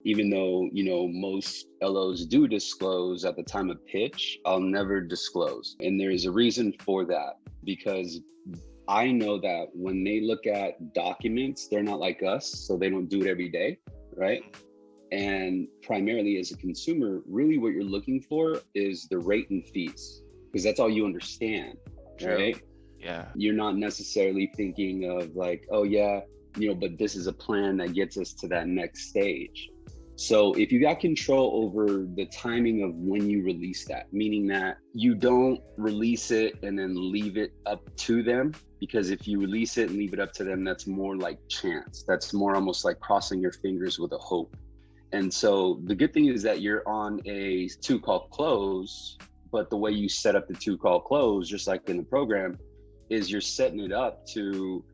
even though, most LOs do disclose at the time of pitch, I'll never disclose. And there is a reason for that, because I know that when they look at documents, they're not like us, so they don't do it every day, right? And primarily as a consumer, really what you're looking for is the rate and fees, because that's all you understand, right? Yeah. You're not necessarily thinking of like, oh yeah, but this is a plan that gets us to that next stage. So if you got control over the timing of when you release that, meaning that you don't release it and then leave it up to them, because if you release it and leave it up to them, that's more like chance. That's more almost like crossing your fingers with a hope. And so the good thing is that you're on a 2-call close, but the way you set up the 2-call close, just like in the program, is you're setting it up to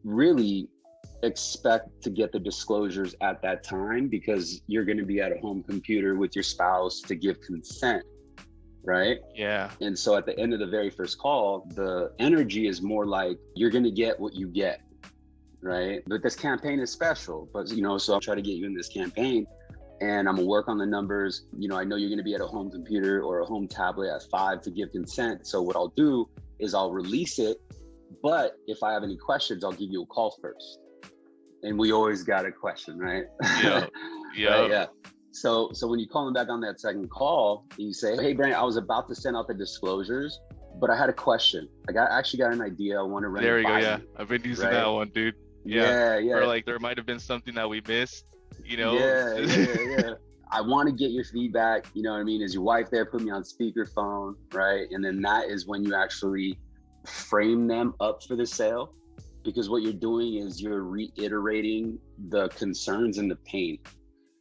really expect to get the disclosures at that time, because you're going to be at a home computer with your spouse to give consent, right? Yeah. And so at the end of the very first call, the energy is more like you're going to get what you get, right? But this campaign is special, but so I'll try to get you in this campaign and I'm gonna work on the numbers. I know you're going to be at a home computer or a home tablet at 5 to give consent. So what I'll do is I'll release it, but if I have any questions, I'll give you a call first. And we always got a question, right? Yeah. Right, yeah. So when you call them back on that second call, you say, hey, Brent, I was about to send out the disclosures, but I had a question. I actually got an idea. I want to run There it we go. by Yeah. you. I've been using Right? that one, dude. Yeah. Or like there might have been something that we missed, Yeah. I want to get your feedback. You know what I mean? Is your wife there? Put me on speakerphone, right? And then that is when you actually frame them up for the sale. Because what you're doing is you're reiterating the concerns and the pain.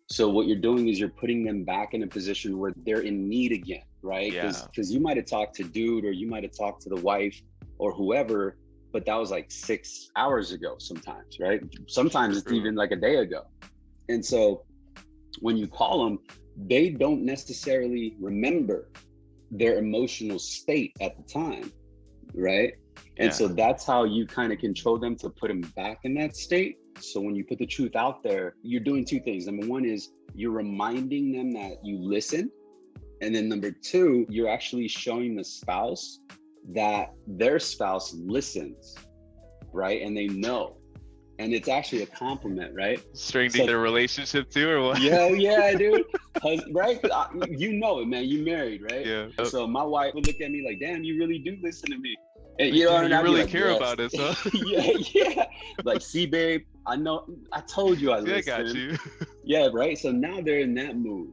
So what you're doing is you're putting them back in a position where they're in need again, right? Because you might have talked to dude, or you might have talked to the wife or whoever, but that was like 6 hours ago sometimes, right? Sometimes it's even like a day ago. And so when you call them, they don't necessarily remember their emotional state at the time, right? And so that's how you kind of control them to put them back in that state. So when you put the truth out there, you're doing two things. Number one is you're reminding them that you listen. And then number two, you're actually showing the spouse that their spouse listens, right? And they know. And it's actually a compliment, right? Strengthening their relationship too, or what? Yeah, dude. Right? You know it, man. You married, right? Yeah. So my wife would look at me like, damn, you really do listen to me. And, you really like, care about us, huh? yeah. Like, see, babe, I know, I told you I listened. I got you. Yeah, right? So now they're in that mood.